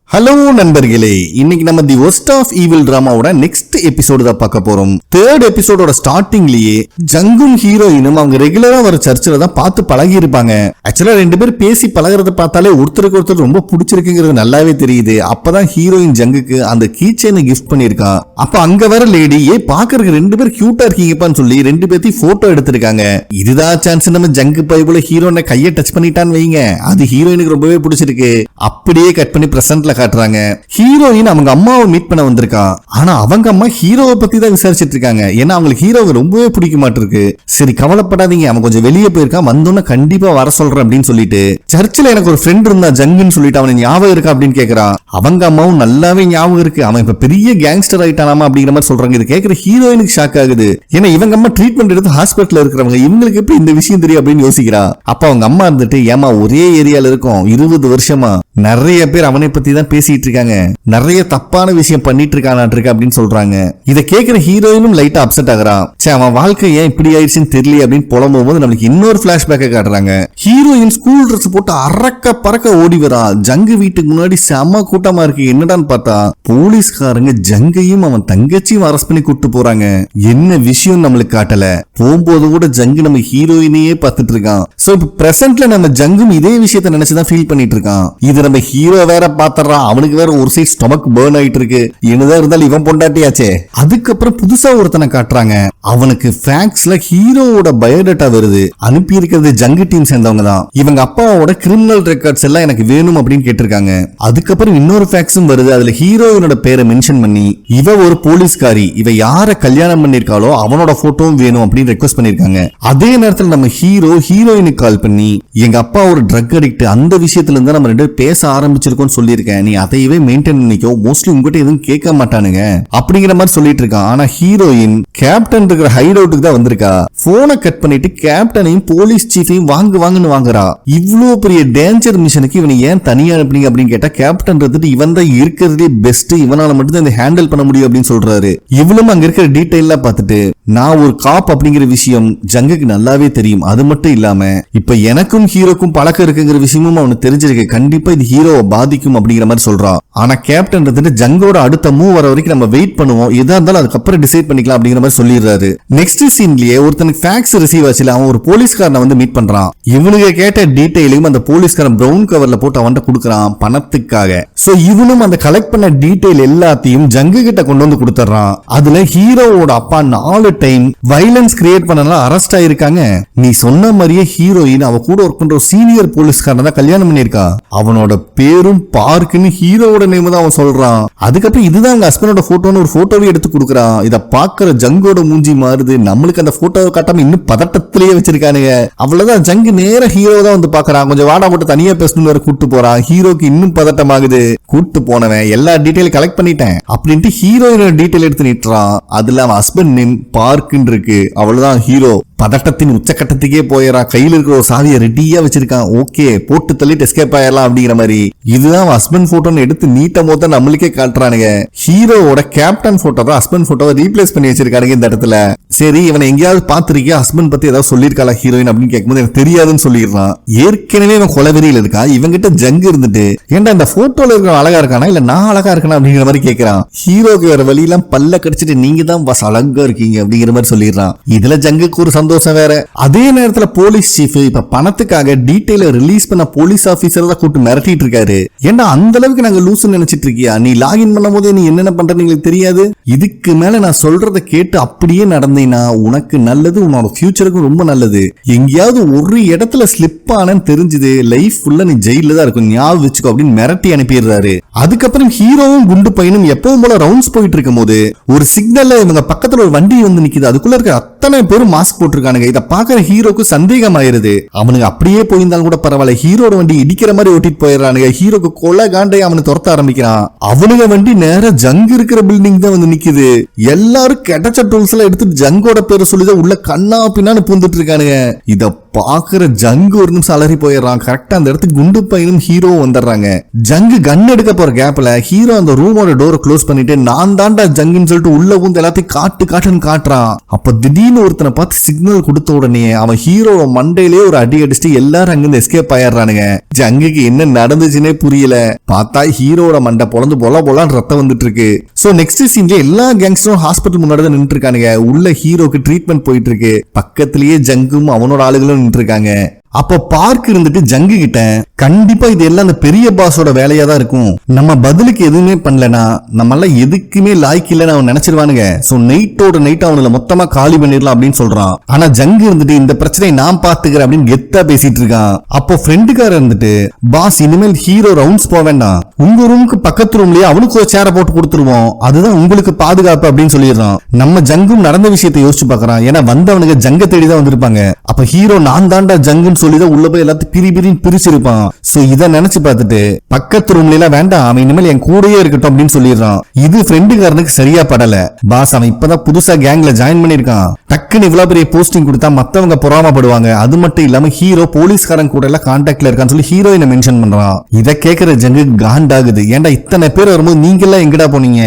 Hello நண்பர்களே, இன்னைக்கு நம்ம தி ஒர்ஸ்ட் ஆஃப் ஈவில் டிராமாவோட நெக்ஸ்ட் எபிசோடு தான் பார்க்க போறோம். தேர்ட் எபிசோடோட ஸ்டார்டிங்லயே ஜங்கும் ஹீரோயினும் அவங்க ரெகுலரா வர சர்ச்சில் தான் பார்த்து பழகி இருப்பாங்க. ஆக்சுவலா ரெண்டு பேரும் பேசி பழகிறத பார்த்தாலே ஒருத்தருக்கு ஒருத்தர் ரொம்ப பிடிச்சிருக்குங்கிறது நல்லாவே தெரியுது. அப்பதான் ஹீரோயின் ஜங்குக்கு அந்த கீ செயினை கிஃப்ட் பண்ணிருக்கா. அப்ப அங்க வர லேடி பாக்குறதுக்கு ரெண்டு பேரும் கியூட்டா இருக்கீங்கப்பான்னு சொல்லி ரெண்டு பேர்த்தையும் போட்டோ எடுத்திருக்காங்க. இதுதான் சான்ஸ் நம்ம ஜங்கு பைபுல ஹீரோனை கையை டச் பண்ணிட்டான்னு வைங்க, அது ஹீரோயினுக்கு ரொம்பவே பிடிச்சிருக்கு. அப்படியே கட் பண்ணி பிரசன்ட்ல காட்டுறாங்க. ஹீரோயின் அவங்க அம்மாவை மீட் பண்ண வந்திருக்கா. ஆனா அவங்க அம்மா ஹீரோவை பத்தி தான் விசாரிச்சிட்டு இருக்காங்க. ஏன்னா அவங்களுக்கு ஹீரோவை ரொம்பவே பிடிக்க மாட்டிருக்கு. சரி கவலைப்படாதீங்க, அவன் கொஞ்சம் வெளியே போயிருக்கான், வந்தோன்னு கண்டிப்பா வர சொல்றேன் அப்படின்னு சொல்லிட்டு சர்ச்சில் எனக்கு ஒரு ஃப்ரெண்ட் இருந்தா ஜங்குன்னு சொல்லிட்டு அவனை ஞாபகம் இருக்கா அப்படின்னு கேக்குறா. அவங்க அம்மாவும் நல்லாவே ஞாபகம் இருக்கு, அவன் இப்ப பெரிய கேங்ஸ்டர் ஆயிட்டானாமா அப்படிங்கிற மாதிரி சொல்றாங்க. இது கேட்கிற ஹீரோயினுக்கு ஷாக் ஆகுது. ஏன்னா இவங்க அம்மா ட்ரீட்மெண்ட் எடுத்து ஹாஸ்பிட்டல் இருக்கிறவங்க, இவங்களுக்கு எப்படி இந்த விஷயம் தெரியும் அப்படின்னு யோசிக்கிறா. அப்ப அவங்க அம்மா இருந்துட்டு, ஏமா ஒரே ஏரியால இருக்கும் 20 வருஷமா நிறைய பேர் அவனை பத்தி தான் பேசிட்டு இருக்காங்க, நிறைய தப்பான விஷயம் பண்ணிட்டு இருக்கானாட்டிருக்கு அப்படின்னு சொல்றாங்க. இதை கேட்கிற ஹீரோயினும் லைட்டா அப்செட் ஆகுறா. அவன் வாழ்க்கை ஏன் இப்படி ஆயிடுச்சுன்னு தெரியல அப்படின்னு புலம்பும் போது நம்மளுக்கு இன்னொரு பிளாஷ்பேக்கை காட்டுறாங்க. ஹீரோயின் ஸ்கூல் ட்ரெஸ் போட்டு அரக்க பறக்க ஓடி வரா. ஜங்கு வீட்டுக்கு முன்னாடி செம்ம கூட்டமா இருக்கு. என்னடான்னு பார்த்தா போலீஸ்காரங்க ஜங்கையும் அவன் தங்கச்சியும் அரெஸ்ட் பண்ணி கூட்டு போறாங்க. என்ன விஷயம் நம்மளுக்கு காட்டல. போகும்போது கூட ஜங்கு நம்ம ஹீரோயினையே பார்த்துட்டு இருக்கான். சோ இப்ப பிரசன்ட்ல நம்ம ஜங்கும் இதே விஷயத்த நினைச்சுதான் ஃபீல் பண்ணிட்டு இருக்கான். இது நம்ம ஹீரோ வேற பாத்துறான், அவனுக்கு வேற ஒரு சைடு ஸ்டொமக் பர்ன் ஆயிட்டு இருக்கு. என்னதான் இருந்தாலும் இவன் பொண்டாட்டியாச்சே. அதுக்கப்புறம் புதுசா ஒருத்தனை காட்டுறாங்க. அவனுக்கு ஃபேக்ஸ்ல ஹீரோவோட பயோடேட்டா வருது. அனுப்பி இருக்கிறது ஜங்கு டீம் சேர்ந்தவங்க தான். இவங்க அப்பாவோட கிரிமினல் ரெக்கார்ட்ஸ் எல்லாம் எனக்கு வேணும் அப்படின்னு கேட்டிருக்காங்க. அதுக்கப்புறம் இன்னொரு ஃபேக்ஸும் வருது. அதுல ஹீரோயினோட பேரை மென்ஷன் பண்ணி இவ ஒரு போலீஸ்காரி, இவ யார கல்யாணம் பண்ணிருக்காளோ அவனோட போட்டோவும் வேணும் அப்படின்னு ரெக்வஸ்ட் பண்ணிருக்காங்க. அதே நேரத்தில் நம்ம ஹீரோயினுக்கு கால் பண்ணி எங்க அப்பா ஒரு ட்ரக் அடிக்ட், அந்த விஷயத்துல இருந்து நம்ம ரெண்டு பேச ஆரம்பிச்சிருக்கோம் சொல்லியிருக்கேன், நீ அதையவே மெயின்டைன் பண்ணிக்கோ, மோஸ்ட்லி உங்ககிட்ட எதுவும் கேட்க மாட்டானுங்க அப்படிங்கிற மாதிரி சொல்லிட்டு இருக்கான். ஆனா ஹீரோயின் கேப்டன் இருக்கிற ஹைட் அவுட்டுக்கு தான் வந்திருக்கா. போனை கட் பண்ணிட்டு கேப்டனையும் போலீஸ் சீஃபையும் வாங்குன்னு வாங்குறா. இவ்வளவு பெரிய டேஞ்சர் மிஷனுக்கு இவனை ஏன் தனியா அனுப்புனீங்க அப்படின்னு கேட்டா கேப்டன் இருந்துட்டு இவன் தான் இருக்கிறதே பெஸ்ட், இவனால மட்டும் தான் ஹேண்டில் பண்ண முடியும் அப்படின்னு சொல்றாரு. இவளும் அங்க இருக்கிற டீடைல் பார்த்துட்டு நான் ஒரு காப் அப்படிங்கிற விஷயம் ஜங்குக்கு நல்லாவே தெரியும், அது மட்டும் இல்லாம இப்ப எனக்கும் ஹீரோக்கும் பழக்கம் இருக்குங்கிற விஷயமும் அவனுக்கு தெரிஞ்சிருக்கு, கண்டிப்பா இது ஹீரோவை பாதிக்கும் அப்படிங்கிற மாதிரி சொல்றான். ஆனா கேப்டன் இருந்துட்டு ஜங்கோட அடுத்த மூவ் வர வரைக்கும் நம்ம வெயிட் பண்ணுவோம், எதா இருந்தாலும் அதுக்கப்புறம் டிசைட் பண்ணிக்கலாம் அப்படிங்கிற மாதிரி சொல்லிடுறாரு. நெக்ஸ்ட் சீன்லயே ஒருத்தனுக்கு ஃபேக்ஸ் ரிசீவ் ஆச்சுல, அவன் ஒரு போலீஸ்காரனை வந்து மீட் பண்றான். இவனுக்கு கேட்ட டீடைலையும் அந்த போலீஸ்காரன் பிரவுன் கவர்ல போட்டு அவன்கிட்ட கொடுக்கறான் பணத்துக்காக. சோ இவனும் அந்த கலெக்ட் பண்ண டீடைல் எல்லாத்தையும் ஜங்கு கிட்ட கொண்டு வந்து கொடுத்துறான். அதுல ஹீரோவோட அப்பா 4 டைம் வயலன்ஸ் கிரியேட் பண்ணனால அரெஸ்ட் ஆயிருக்காங்க. நீ சொன்ன மாதிரியே ஹீரோயின் அவ கூட ஒர்க் பண்ற சீனியர் போலீஸ்காரன் தான் கல்யாணம் பண்ணிருக்கா. அவனோட பேரும் பார்க்குன்னு ஹீரோவோட நேம் தான் அவன் சொல்றான். அதுக்கப்புறம் இதுதான் அவங்க ஹஸ்பண்டோட போட்டோன்னு ஒரு போட்டோவே எடுத்து கொடுக்குறான். இத பாக்குற ஜங்கோட மூஞ்சி மாறுது. நம்மளுக்கு அந்த போட்டோவை காட்டாம இன்னும் பதட்டத்திலேயே வச்சிருக்கானுங்க. அவ்வளவுதான், ஜங்கு நேர ஹீரோ தான் வந்து பாக்குறான். கொஞ்சம் வாடா போட்டு தனியா பேசணும் வேற கூட்டு போறான். ஹீரோக்கு இன்னும் பதட்டமாகுது. கூட்டு போனவன் எல்லா டீடைல் கலெக்ட் பண்ணிட்டேன் அப்படின்ட்டு ஹீரோயினோட டீடைல் எடுத்து நிட்டுறான். அதுல அவன் ஹஸ்பண்ட் நேம் பார்க்குன்னு இருக்கு. அவ்வளவுதான், ஹீரோ பதட்டத்தின் உச்சக்கட்டத்துக்கே போயிடறான். கையில இருக்கிற ஒரு சாவியை ரெடியா வச்சிருக்கான். ஓகே போட்டு தள்ளிட்டு எஸ்கேப் ஆயிடலாம் அப்படிங்கிற மாதிரி. இதுதான் ஹஸ்பண்ட் போட்டோன்னு எடுத்து நீட்ட மொத்த நம்மளுக்கே காட்டுறானுங்க. ஹீரோவோட கேப்டன் போட்டோவை ஹஸ்பண்ட் போட்டோவை ரீப்ளேஸ் பண்ணி வச்சிருக்கானுங்க இந்த இடத்துல. சரி இவனை எங்கேயாவது பாத்திருக்கியா, ஹஸ்பண்ட் பத்தி ஏதாவது சொல்லிருக்காளா ஹீரோயின் அப்படின்னு கேட்கும்போது எனக்கு தெரியாதுன்னு சொல்லிடுறான். ஏற்கனவே இவன் கொலவெறியில் இருக்கா. இவங்கிட்ட ஜங்கு இருந்துட்டு ஏன்டா இந்த போட்டோல இருக்கிற அழகா இருக்கானா இல்ல நான் அழகா இருக்கா அப்படிங்கிற மாதிரி கேட்கிறான். ஹீரோக்கு வேற வழியெல்லாம் பல்ல கடிச்சிட்டு நீங்க தான் பஸ் அழகா இருக்கீங்க அப்படிங்கிற மாதிரி சொல்லிடுறான். இதுல ஜங்குக்கு ஒரு சந்தோஷம் வேற. அதே நேரத்துல போலீஸ் சீஃப் இப்ப பணத்துக்காக டீடைல ரிலீஸ் பண்ண போலீஸ் ஆபீசர் தான் கூட்டு மிரட்டிட்டு இருக்காரு. ஏன்னா அந்த அளவுக்கு நாங்க லூசுன்னு நினைச்சிட்டு இருக்கியா, நீ லாகின் பண்ணும் போதே நீ என்னென்ன பண்றன்னு எங்களுக்கு தெரியாது, இதுக்கு மேல நான் சொல்றத கேட்டு அப்படியே நடந்தீங்கன்னா உனக்கு நல்லது, உன்னோட ஃபியூச்சருக்கும் ரொம்ப நல்லது. எங்கேயாவது ஒரு இடத்துல ஸ்லிப் ஆனன்னு தெரிஞ்சது லைஃப் ஃபுல்லா நீ ஜெயில தான் இருக்கும், ஞாபகம் வச்சுக்கோ அப்படின்னு மிரட்டி அனுப்பிடுறாரு. அதுக்கப்புறம் ஹீரோவும் குண்டு பையனும் எப்பவும் போல ரவுண்ட்ஸ் போயிட்டு இருக்கும் போது ஒரு சிக்னல்ல இவங்க பக்கத்துல ஒரு வண்டி வந்து நிக்குது. அதுக்குள்ள இருக்க அத்தனை பேரும் மாஸ்க் போட்டிருக்கானுங்க. இத பாக்குற ஹீரோக்கு சந்தேகம் ஆயிருது. அவனுக்கு அப்படியே போயிருந்தாலும் கூட பரவாயில்ல, ஹீரோட வண்டி இடிக்கிற மாதிரி ஓட்டிட்டு போயிடறானுங்க. ஹீரோக்கு கொலை காண்டை அவனை துரத்த ஆரம்பிக்கிறான். அவனுங்க வண்டி நேர ஜங்கு இருக்கிற பில்டிங் தான் வந்து நிக்குது. எல்லாரும் கிடைச்ச டூல்ஸ் எல்லாம் எடுத்து ஜங்கோட பேரை சொல்லிதான் உள்ள கண்ணா பின்னான்னு பூந்துட்டு இருக்கானுங்க. இத பாக்குற ஜங்கு ஒரு நிமிஷம் அலறி போயிடுறான். கரெக்டா அந்த இடத்துக்கு குண்டு பையனும் ஹீரோ வந்துடுறாங்க. ஜங்கு கன் எடுக்க போற கேப்ல ஹீரோ அந்த ரூமோட டோரை க்ளோஸ் பண்ணிட்டு நான் தாண்டா ஜங்குன்னு சொல்லிட்டு உள்ள வந்து எல்லாத்தையும் காட்டுன்னு காட்டுறான். அப்ப திடீர்னு ஒருத்தனை பார்த்து சிக்னல் கொடுத்த உடனே அவன் ஹீரோட மண்டையிலேயே ஒரு அடி அடிச்சுட்டு எல்லாரும் அங்கிருந்து எஸ்கேப் ஆயிடுறானுங்க. ஜங்குக்கு என்ன நடந்துச்சுன்னே புரியல. பார்த்தா ஹீரோட மண்டை பொழந்து போலான்னு ரத்தம் வந்துட்டு இருக்கு. சோ நெக்ஸ்ட் சீன்ல எல்லா கேங்ஸ்டரும் ஹாஸ்பிட்டல் முன்னாடி தான் நின்று இருக்கானுங்க. உள்ள ஹீரோக்கு ட்ரீட்மெண்ட் போயிட்டு இருக்கு. பக்கத்திலேயே ஜங்கும் அவனோட ஆளுகளும் நின்று இருக்காங்க. அப்ப பார்க் இருந்துட்டு ஜங்கு கிட்ட கண்டிப்பா இது எல்லாம் அந்த பெரிய பாஸோட வேலையா தான் இருக்கும், நம்ம பதிலுக்கு எதுவுமே பண்ணலனா நம்ம எல்லாம் எதுக்குமே லாய்க்கு இல்லன்னு அவன் நினைச்சிருவானுங்க. சோ நைட்டோட நைட் அவனுல மொத்தமா காலி பண்ணிடலாம் அப்படின்னு சொல்றான். ஆனா ஜங்கு இருந்துட்டு இந்த பிரச்சனையை நான் பாத்துக்கிறேன் அப்படின்னு கெத்தா பேசிட்டு இருக்கான். அப்போ ஃப்ரெண்டுக்கார இருந்துட்டு பாஸ் இனிமேல் ஹீரோ ரவுண்ட்ஸ் போக வேண்டாம், உங்க ரூமுக்கு பக்கத்து ரூம்லயே அவனுக்கு ஒரு சேரை போட்டு கொடுத்துருவோம், அதுதான் உங்களுக்கு பாதுகாப்பு அப்படின்னு சொல்லிடுறான். நம்ம ஜங்கும் நடந்த விஷயத்தை யோசிச்சு பாக்குறான். ஏன்னா வந்தவனுக்கு ஜங்க தேடிதான் வந்திருப்பாங்க. அப்ப ஹீரோ நான் தாண்டா ஜங்குன்னு சொல்லிதான் உள்ள போய் எல்லாத்தையும் பிரிச்சிருப்பான். சோ இத நினைச்சு பார்த்துட்டு பக்கத்து ரூம்ல எல்லாம் வேண்டாம், அவன் இனிமேல் என் கூடயே இருக்கட்டும் அப்படின்னு சொல்லிடுறான். இது ஃப்ரெண்டுக்காரனுக்கு சரியா படல. பாஸ் அவன் இப்பதான் புதுசா கேங்ல ஜாயின் பண்ணிருக்கான், டக்குன்னு இவ்வளவு பெரிய போஸ்டிங் கொடுத்தா மத்தவங்க பொறாமப்படுவாங்க. அது மட்டும் இல்லாம ஹீரோ போலீஸ்காரன் கூட எல்லாம் கான்டாக்ட்ல இருக்கான்னு சொல்லி ஹீரோயினை மென்ஷன் பண்றான். இத கேக்குற ஜங்கு காண்டாகுது. ஏன்டா இத்தனை பேர் வரும்போது நீங்க எல்லாம் எங்கடா போனீங்க,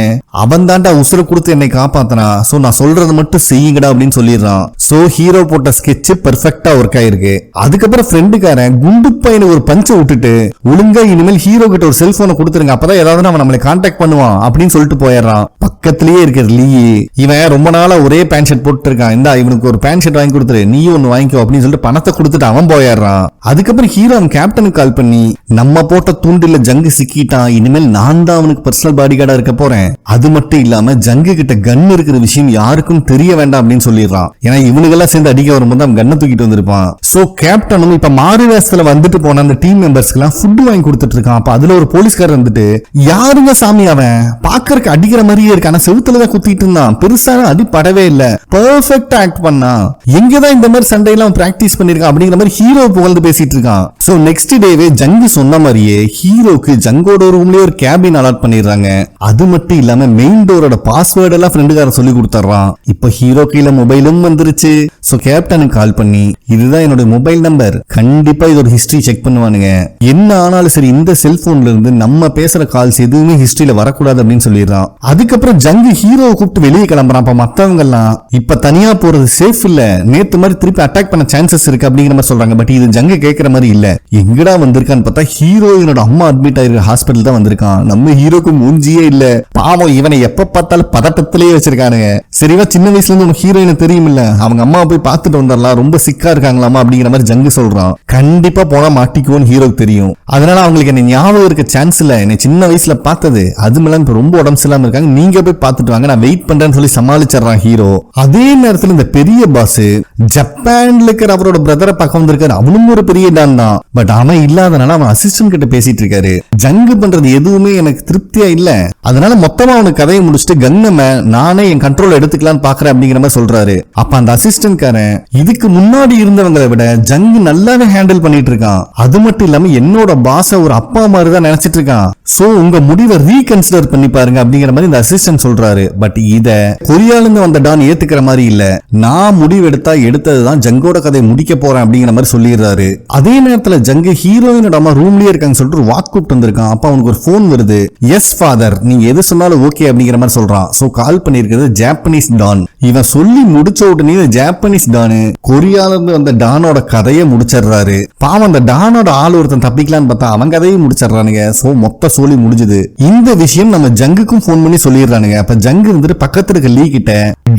அவன் தாண்டா உசுர கொடுத்து என்னை காப்பாத்தனா, சோ நான் சொல்றது மட்டும் செய்யுங்கடா அப்படின்னு சொல்லிடுறான். சோ ஹீரோ போட்ட ஸ்கெட்ச் பெர்ஃபெக்ட்டா ஒர்க் ஆயிருக்கு. அதுக்கப்புறம் ஃப்ரெண்டுக்காரன் குண்டு பையனுக்கு ஒரு பஞ்ச விட்டுட்டு ஒழுங்கா இனிமேல் ஹீரோ கிட்ட ஒரு செல்போனை கொடுத்துருங்க, அப்பதான் ஏதாவது அவன் நம்மளை கான்டாக்ட் பண்ணுவான் அப்படின்னு சொல்லிட்டு போயிடுறான். பக்கத்திலேயே இருக்கிற லீ இவன் ரொம்ப நாளா ஒரே பேண்ட் ஷர்ட் போட்டு இருக்கான், இந்த இவனுக்கு ஒரு பேண்ட் ஷர்ட் வாங்கி கொடுத்துரு, நீ ஒன்னு வாங்கிக்கோ அப்படின்னு சொல்லிட்டு பணத்தை கொடுத்துட்டு அவன் போயிடுறான். அதுக்கப்புறம் ஹீரோ அவன் கேப்டனுக்கு கால் பண்ணி நம்ம போட்ட தூண்டில ஜங்கு சிக்கிட்டான், இனிமேல் நான் தான் அவனுக்கு பர்சனல் பாடி கார்டா இருக்க போறேன், அது மட்டும் இல்லாம ஜங்கு கிட்ட கன் இருக்கிற விஷயம் யாருக்கும் தெரிய வேண்டாம் அப்படின்னு சொல்லிடுறான். ஏன்னா இவனுக்கெல்லாம் சேர்ந்து அடிக்க வரும்போது அவன் கண்ணை தூக்கிட்டு வந்திருப்பான். சோ கேப்டனும் இப்ப மாறு வேஷத்துல வந்துட்டு போன அந்த டீம் மெம்பர்ஸ்க்கு எல்லாம் ஃபுட் வாங்கி கொடுத்துட்டு இருக்கான். அப்ப அதுல ஒரு போலீஸ்காரர் வந்துட்டு யாருங்க சாமி அவன் பாக்கறதுக்கு அடிக்கிற மாதிரியே இருக்கு, ஆனா செவுத்துலதான் குத்திட்டு இருந்தான், பெருசான அடி படவே இல்ல, பெர்ஃபெக்ட்டா ஆக்ட் பண்ணா, எங்கதான் இந்த மாதிரி சண்டையெல்லாம் பிராக்டிஸ் பண்ணிருக்கான் அப்படிங்கிற மாதிரி ஹீரோ புகழ்ந்து பேசிட்டு இருக்கான். சோ நெக்ஸ்ட் டேவே ஜங்கு சொன்ன மாதிரியே ஹீரோக்கு ஜங்கோட ரூம்லயே ஒரு கேபின் அலாட் பண்ணிடுறாங்க. அது மட்டும் இல்லாம மெயின் டோரோட பாஸ்வேர்ட் எல்லாம் ஃப்ரெண்டுக்காரன் சொல்லி கொடுத்துறான். இப்ப ஹீரோ கையில மொபைலும் வந்துருச்சு. சோ கேப்டனுக்கு கால் பண்ணி இதுதான் என்னோட மொபைல் நம்பர், கண்டிப்பா இதோட ஹிஸ்டரி செக் பண்ணுவானுங்க, என்ன ஆனாலும் சரி இந்த செல்போன்ல இருந்து நம்ம பேசுற கால்ஸ் எதுவுமே ஹிஸ்டரியில வரக்கூடாது அப்படின்னு சொல்லிடுறான். அதுக்கப்புறம் ஜங்கு ஹீரோவை கூப்பிட்டு வெளியே கிளம்புறான். அப்ப மத்தவங்க எல்லாம் இப்ப தனியா போறது சேஃப் இல்ல, நேத்து மாதிரி திருப்பி அட்டாக் பண்ண சான்சஸ் இருக்கு அப்படிங்கிற மாதிரி சொல்றாங்க. பட் இது ஜங்கு கேட்கிற மாதிரி இல்ல. எங்கடா வந்திருக்கான்னு பார்த்தா ஹீரோயினோட அம்மா அட்மிட் ஆயிருக்க ஹாஸ்பிட்டல் தான் வந்திருக்கான். நம்ம ஹீரோக்கு மூஞ்சியே இல்ல, பாவம் இவனை எப்ப பார்த்தாலும் பதட்டத்திலேயே வச்சிருக்கானுங்க. சரிவா சின்ன வயசுல இருந்து உனக்கு ஹீரோயினை தெரியும் இல்ல, அவங்க அம்மாவை போய் பார்த்துட்டு வந்துடலாம், ரொம்ப சிக்கா இருக்காங்களாமா அப்படிங்கிற மாதிரி ஜங்கு சொல்றான். கண்டிப்பா போனா மாட்டிக்குவோன்னு ஹீரோக்கு தெரியும். அதனால அவங்களுக்கு என்ன ஞாபகம் இருக்க சான்ஸ் இல்ல, என்ன சின்ன வயசுல பார்த்தது, அது மேல இப்ப ரொம்ப உடம்பு சரியில்லாம இருக்காங்க, நீங்க போய் பார்த்துட்டு வாங்க, நான் வெயிட் பண்றேன்னு சொல்லி சமாளிச்சிடறான் ஹீரோ. அதே நேரத்துல இந்த பெரிய பாஸ் ஜப்பான்ல இருக்கிற அவரோட பிரதரை பார்க்க வந்திருக்காரு. அவனும் ஒரு பெரிய டான் தான், பட் அவன் இல்லாதனால அவன் அசிஸ்டன்ட் கிட்ட பேசிட்டு இருக்காரு. ஜங்கு பண்றது எதுவுமே எனக்கு திருப்தியா இல்ல, அதனால மொத்தமா அவனுக்கு கதையை முடிச்சுட்டு கன்னம நானே என் கண்ட்ரோல் எடுத்துக்கலாம்னு பாக்குறேன் அப்படிங்கிற மாதிரி சொல்றாரு. அப்ப அந்த அசிஸ்டன்ட் காரன் இதுக்கு முன்னாடி இருந்தவங்களை விட ஜங்கு நல்லாவே ஹேண்டில் பண்ணிட்டு இருக்கான், அது மட்டும் இல்லாம என்னோட பாஸ ஒரு அப்பா மாதிரி தான் நினைச்சிட்டு இருக்கான், சோ உங்க முடிவை ரீகன்சிடர் பண்ணி பாருங்க அப்படிங்கிற மாதிரி இந்த அசிஸ்டன்ட் சொல்றாரு. பட் இத கொரியால இருந்து வந்த டான் ஏத்துக்கிற மாதிரி இல்ல, நான் முடிவு எடுத்ததுதான் ஜங்கோட கதையை முடிக்க போறேன் அப்படிங்கிற மாதிரி சொல்லிடுறாரு. அதே நேரத்துல ஜங்கு ஹீரோயினோட அம்மா ரூம்லயே இருக்காங்க சொல்லிட்டு ஒரு வாக் கூப்பிட்டு வந்திருக்கான். அப்ப அவனுக்கு ஒரு போன் வருது. எஸ் ஃபாதர், நீங்க எது சொன்னாலும் ஓகே அப்படிங்கிற மாதிரி சொல்றான். சோ கால் பண்ணிருக்கிறது ஜாப்பனீஸ் டான். இவன் சொல்லி முடிச்ச உடனே ஜாப்பனீஸ் டானு கொரியால இருந்து வந்த டானோட கதையை முடிச்சிடுறாரு. பாவம் அந்த டானோட ஆள் ஒருத்தன் தப்பிக்கலான்னு பார்த்தா அவன் கதையை முடிச்சிடறானுங்க. சோ மொத்த சோலி முடிஞ்சது. இந்த விஷயம் நம்ம ஜங்குக்கும் போன் பண்ணி சொல்லிடுறானுங்க. அப்ப ஜங்கு இருந்துட்டு பக்கத்துல இருக்க லீ கிட்ட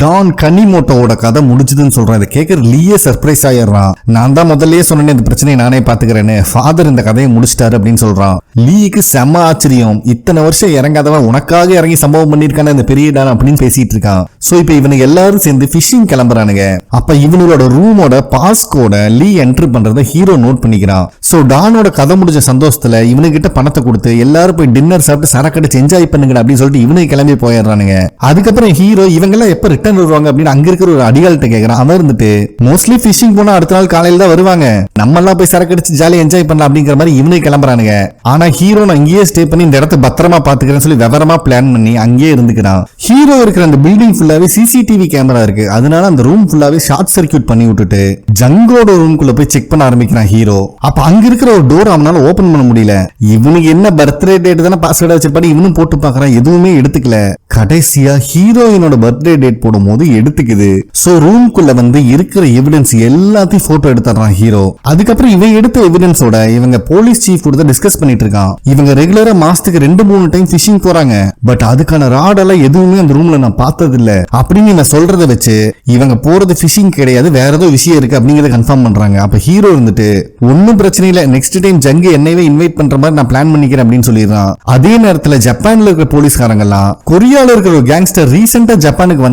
டான் கனிமோட்டோட கதை முடிஞ்சதுன்னு சொல்றான். இதை கேட்கற லீயே சர்ப்ரைஸ் ஆயிடுறான். நான் தான் முதல்லயே சொன்னேன் இந்த பிரச்சனையை நானே பாத்துக்கிறேன்னு, ஃபாதர் இந்த கதையை முடிச்சிட்டாரு அப்படின்னு சொல்றான். லீக்கு செம்ம ஆச்சரியம், இத்தனை வருஷம் இறங்காதவன் உனக்காக இறங்கி சம்பவம் பண்ணிருக்கான இந்த பெரிய டான் அப்படின்னு பேசிட்டு இருக்கான். சோ இப்ப இவனுக்கு எல்லாரும் சேர்ந்து பிஷிங் கிளம்புறானுங்க. அப்ப இவனோட ரூமோட பாஸ்கோட லீ என்ட்ரி பண்றத ஹீரோ நோட் பண்ணிக்கிறான். சோ டானோட கதை முடிஞ்ச சந்தோஷத்துல இவனுக்கிட்ட பணத்தை கொடுத்து எல்லாரும் போய் டின்னர் சாப்பிட்டு சரக்கடிச்சு என்ஜாய் பண்ணுங்க அப்படின்னு சொல்லிட்டு இவனுக்கு கிளம்பி போயிடுறானுங்க. அதுக்கப்புறம் ஹீரோ இவங்க எல்லாம் எப்ப ரிட்டர்ன் வருவாங்க அப்படின்னு அங்க இருக்கிற ஒரு அடியாள்கிட்ட கேட்கறான். அவன் இருந்துட்டு மோஸ்ட்லி ஃபிஷிங் போனா அடுத்த நாள் காலையில தான் வருவாங்க, நம்ம எல்லாம் போய் சரக்கடிச்சு ஜாலியா என்ஜாய் பண்ணலாம் அப்படிங்கிற மாதிரி இவனுக்கு கிளம்புறானுங்க. ஆனா ஹீரோ நான் இங்கேயே ஸ்டே பண்ணி இந்த இடத்த பத்திரமா பாத்துக்கிறேன்னு சொல்லி விவரமா பிளான் பண்ணி அங்கேயே இருந்துக்கிறான். ஹீரோ இருக்கிற அந்த பில்டிங் ஃபுல்லாவே சிசிடிவி கேமரா இருக்கு, அதனால அந்த ரூம் ஃபுல்லாவே ஷார்ட் சர்க்யூட் பண்ணி விட்டுட்டு ஜங்கோட ரூம்குள்ள போய் போய் செக் பண்ண ஆரம்பிக்கிறான் ஹீரோ. அப்ப அங்க இருக்கிற ஒரு டோர் அவனால ஓபன் பண்ண முடியல. இவனுக்கு என்ன பர்த்டே டேட் தானே பாஸ்வேர்ட் வச்சிருப்பாரு, இவனும் போட்டு பாக்குறான், எதுவுமே எடுத்துக்கல. கடைசியா ஹீரோயினோட பர்த்டே டேட் போடும் போது எடுத்துக்குது. சோ ரூம்குள்ள வந்து இருக்கிற எவிடன்ஸ் எல்லாத்தையும் போட்டோ எடுத்துறான் ஹீரோ. அதுக்கப்புறம் இவன் எடுத்த எவிடன்ஸோட இவங்க போலீஸ் சீஃப் கூட டிஸ்கஸ் பண்ணிட்டு இருக்கான். இவங்க ரெகுலரா மாசத்துக்கு 2-3 டைம் ஃபிஷிங் போறாங்க. பட் அதுக்கான ராடெல்லாம் எதுவுமே அந்த ரூம்ல நான் பார்த்தது இல்ல அப்படின்னு இவன் சொல்றத வச்சு இவங்க போறது ஃபிஷிங் கிடையாது, வேற ஏதோ விஷயம் இருக்கு அப்படிங்கறத கன்ஃபார்ம் பண்றாங்க. அப்ப ஹீரோ இருந்துட்டு ஒன்னும் பிரச்சனை இல்ல, நெக்ஸ்ட் டைம் ஜங்கு என்னைவே இன்வைட் பண்ற மாதிரி நான் பிளான் பண்ணிக்கிறேன் அப்படின்னு சொல்லிடுறான். அதே நேரத்துல ஜப்பான்ல இருக்கிற போலீஸ்காரங்க எல்லாம் கொரியால இருக்கிற ஒரு கேங்ஸ்டர் ரீசெண்டா ஜப்பானுக்கு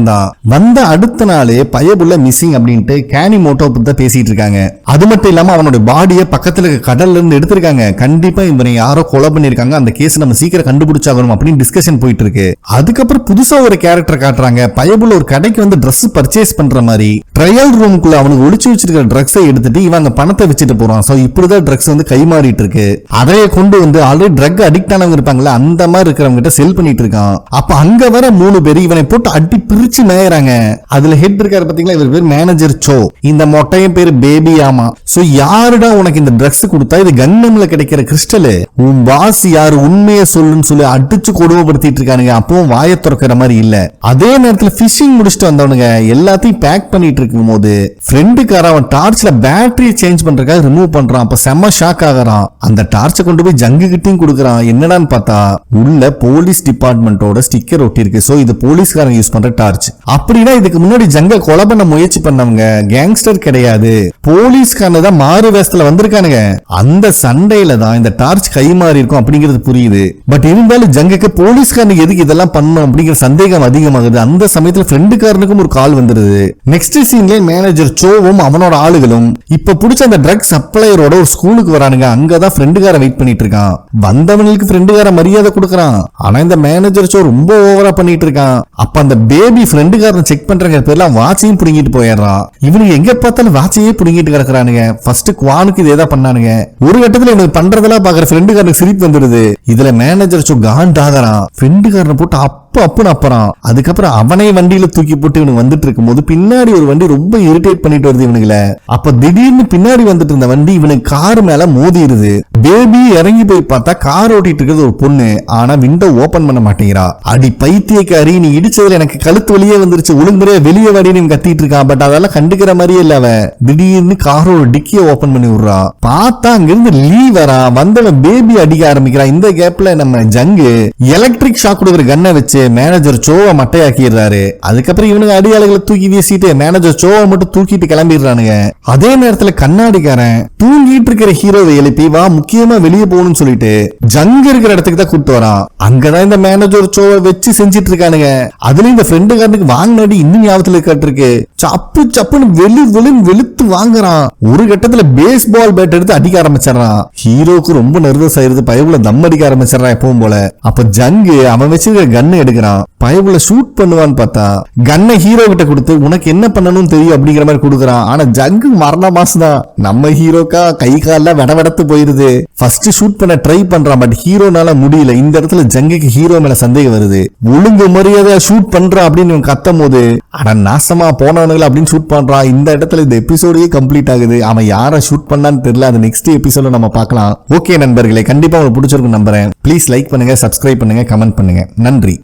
வந்த அடுத்த நாளே பயபுள்ள மிஸ்ஸிங் அப்படின்ட்டு கேனிமோட்டோ பத்தி பேசிட்டு இருக்காங்க. அது மட்டும் இல்லாம அவனோட பாடியை பக்கத்துல கடல்ல இருந்து எடுத்திருக்காங்க. கண்டிப்பா இவனை யாரோ கொலை பண்ணிருக்காங்க, அந்த கேஸ் நம்ம சீக்கிரம் கண்டுபிடிச்சாகணும் அப்படின்னு டிஸ்கஷன் போயிட்டு இருக்கு. அதுக்கப்புறம் புதுசா ஒரு கேரக்டர் காட்டுறாங்க. பயபுள்ள ஒரு கடைக்கு வந்து ட்ரெஸ் பர்ச்சேஸ் பண்ற மாதிரி ட்ரையல் ரூம்குள்ள அவனுக்கு ஒளிச்சு வச்சிருக்கிற ட்ரக்ஸை எடுத்துட்டு இவங்க பணத்தை வச்சுட்டு போறான். சோ இப்படிதான் ட்ரக்ஸ் வந்து கைமாறிட்டு இருக்கு. அதைய கொண்டு வந்து ஆல்ரெடி ட்ரக் அடிக்ட் ஆனவங்க இருப்பாங்கல்ல, அந்த மாதிரி இருக்கிறவங்க கிட்ட செல் பண்ணிட்டு இருக்கான். அப்ப அங்க வர 3 பேர் இவனை போட்டு அடி பிரிச்சு மேயறாங்க. அதுல ஹெட் இருக்காரு பாத்தீங்களா, இவர் பேர் மேனேஜர் சோ, இந்த மொட்டையும் பேரு பேபி. ஆமா, சோ யாருடா உனக்கு இந்த ட்ரக்ஸ் கொடுத்தா, இது கன்னம்ல கிடைக்கிற கிறிஸ்டல், உன் பாஸ் யாரு உண்மையை சொல்லுன்னு சொல்லி அடிச்சு கொடுமைப்படுத்திட்டு இருக்கானுங்க. அப்பவும் வாயை திறக்கிற மாதிரி இல்ல. அதே நேரத்துல பிஷிங் முடிச்சுட்டு வந்தவனுங்க எல்லாத்தையும் பேக் பண்ணிட்டு இருக்கும் போது ஃப்ரெண்டுக்கார அவன் டார்ச்ல பேட்டரி சேஞ்ச் பண்றதுக்காக ரிமூவ் பண்றான். அப்ப செம்ம ஷாக் ஆகுறான். அந்த டார்ச்சை கொண்டு போய் ஜங்கு கிட்டையும் கொடுக்குறான். என்னடான்னு பார்த்தா உள்ள போலீஸ் டிபார்ட்மெண்டோட ஸ்டிக்கர் ஒட்டி இருக்கு. சோ இது போலீஸ்காரங்க யூஸ் பண்ற டார்ச். அப்படின்னா இதுக்கு முன்னாடி ஜங்க கொலை பண்ண முயற்சி பண்ணவங்க கேங்ஸ்டர் கிடையாது, போலீஸ்காரங்க தான் மாறு வேஷத்துல வந்திருக்கானுங்க. அந்த சண்டையில தான் இந்த டார்ச் கை மாறி இருக்கும் அப்படிங்கிறது புரியுது. பட் இருந்தாலும் ஜங்குக்கு போலீஸ்காரனுக்கு எதுக்கு இதெல்லாம் பண்ணணும் அப்படிங்கிற சந்தேகம் அதிகமாகுது. அந்த சமயத்துல ஃப்ரெண்டுக்காரனுக்கும் ஒரு கால் வந்துருது. நெக்ஸ்ட் சீன்ல மேனேஜர் சோவும் அவனோட ஆளுகளும் இப்ப புடிச்ச அந்த ட்ரக் சப்ளையரோட ஒரு ஸ்கூலுக்கு வரானுங்க. அங்கதான் ஃப்ரெண்டுக்கார வெயிட் பண்ணிட்டு இருக்கான். வந்தவனுக்கு ஃப்ரெண்டுக்கார மரியாதை கொடுக்கறான். ஆனா இந்த மேனேஜர் சோ ரொம்ப ஓவரா பண்ணிட்டு இருக்கான். அப்ப அந்த பேபி ஃப்ரெண்டுக்காரன் செக் பண்றங்க பேர்ல வாட்சையும் புடுங்கிட்டு போயிடுறான். இவனுக்கு எங்க பார்த்தாலும் வாட்சையே புடுங்கிட்டு கிடக்குறானுங்க. ஃபர்ஸ்ட் குவானுக்கு இதேதான் பண்ணானுங்க. ஒரு கட்டத்துல இவனுக்கு பண்றதெல்லாம் பாக்குற ஃப்ரெண்டுக்காரனுக்கு சிரிப்பு வந்துடுது. இதுல மேனேஜர் சோ காண்டாகறான். ஃப்ரெண்டுக்காரனை போட்டு அப்புறம் அதுக்கப்புறம் அவனை வண்டியில தூக்கி போட்டு இவனுக்கு வந்துட்டு இருக்கும் போது பின்னாடி ஒரு வண்டி ரொம்ப இரிட்டேட் பண்ணிட்டு வருது இவனுங்கள. அப்ப திடீர்னு பின்னாடி வந்துட்டு இருந்த வண்டி இவனுக்கு கார் மேல மோதிடுது. பேபி இறங்கி போய் பார்த்தா கார் ஓட்டிட்டு இருக்கிறது ஒரு பொண்ணு. ஆனா விண்டோ ஓபன் பண்ண மாட்டேங்கிறா. அடி பைத்தியக்காரி, நீ இடிச்சதுல எனக்கு கழுத்து வெளியே வந்துருச்சு, ஒழுங்குறையா வெளியே வாடின்னு கத்திட்டு இருக்கான். பட் அதெல்லாம் கண்டுக்கிற மாதிரியே இல்ல. அவ திடீர்னு காரோட டிக்கிய ஓபன் பண்ணி விடுறா. பார்த்தா அங்கிருந்து லீவ் வரா. வந்தவன் பேபி அடிக்க ஆரம்பிக்கிறான். இந்த கேப்ல நம்ம ஜங்கு எலக்ட்ரிக் ஷாக் கொடுக்குற கண்ணை வச்சு மேனேஜர் சோவை மட்டையாக்கிடுறாரு. அதுக்கப்புறம் இவனுக்கு அடியாளுகளை தூக்கி வீசிட்டு மேனேஜர் சோவை மட்டும் தூக்கிட்டு கிளம்பிடுறானுங்க. அதே நேரத்துல கண்ணாடிக்காரன் தூங்கிட்டு இருக்கிற ஹீரோவை எழுப்பி வா முக்கியமா வெளியே போகணும்னு சொல்லிட்டு ஜங்கு இருக்கிற இடத்துக்கு தான் கூப்பிட்டு வரான். அங்கதான் இந்த மேனேஜர் சோவை வச்சு செஞ்சிட்டு இருக்கானுங்க. அதுல இந்த ஃப்ரெண்டுக்காரனுக்கு வாங்கினாடி இன்னும் ஞாபகத்துல இருக்காட்டு. சப்பு சப்புன்னு வெளுத்து வாங்குறான். ஒரு கட்டத்துல பேஸ் பால் பேட் எடுத்து அடிக்க ஆரம்பிச்சிடறான். ஹீரோக்கு ரொம்ப நர்வஸ் ஆயிருது. பயவுல தம் அடிக்க ஆரம்பிச்சிடறான் எப்பவும் போல. அப்ப ஜங்கு அவன் வச்சிருக்கிற கண்ணை எடுக்கிறான். பயவுல ஷூட் பண்ணுவான்னு பார்த்தா கண்ணை ஹீரோ கிட்ட கொடுத்து உனக்கு என்ன பண்ணணும் தெரியும் அப்படிங்கிற மாதிரி கொடுக்குறான். ஆனா ஜங்கு மரண மாசம் தான். நம்ம ஹீரோக்கா கை கால வெடவெடத்து போயிருது. ஃபர்ஸ்ட் ஷூட் பண்ண ட்ரை பண்றான். பட் ஹீரோனால முடியல. இந்த இடத்துல ஜங்குக்கு ஹீரோ மேல சந்தேகம் வருது. ஒழுங்கு மரியாதை ஷூட் பண்றான் அப்படின்னு கத்தும் போது ஆனா நாசமா போனவனுங்கள அப்படின்னு ஷூட் பண்றான். இந்த இடத்துல இந்த எபிசோடே கம்ப்ளீட் ஆகுது. அவன் யாரை ஷூட் பண்ணான்னு தெரியல. அது நெக்ஸ்ட் எபிசோட நம்ம பார்க்கலாம். ஓகே நண்பர்களே, கண்டிப்பா உங்களுக்கு பிடிச்சிருக்கும் நம்புறேன். ப்ளீஸ் லைக் பண்ணுங்க, சப்ஸ்கிரைப் பண்ணுங்க, கமெண்ட் பண்ணுங்க. நன்றி.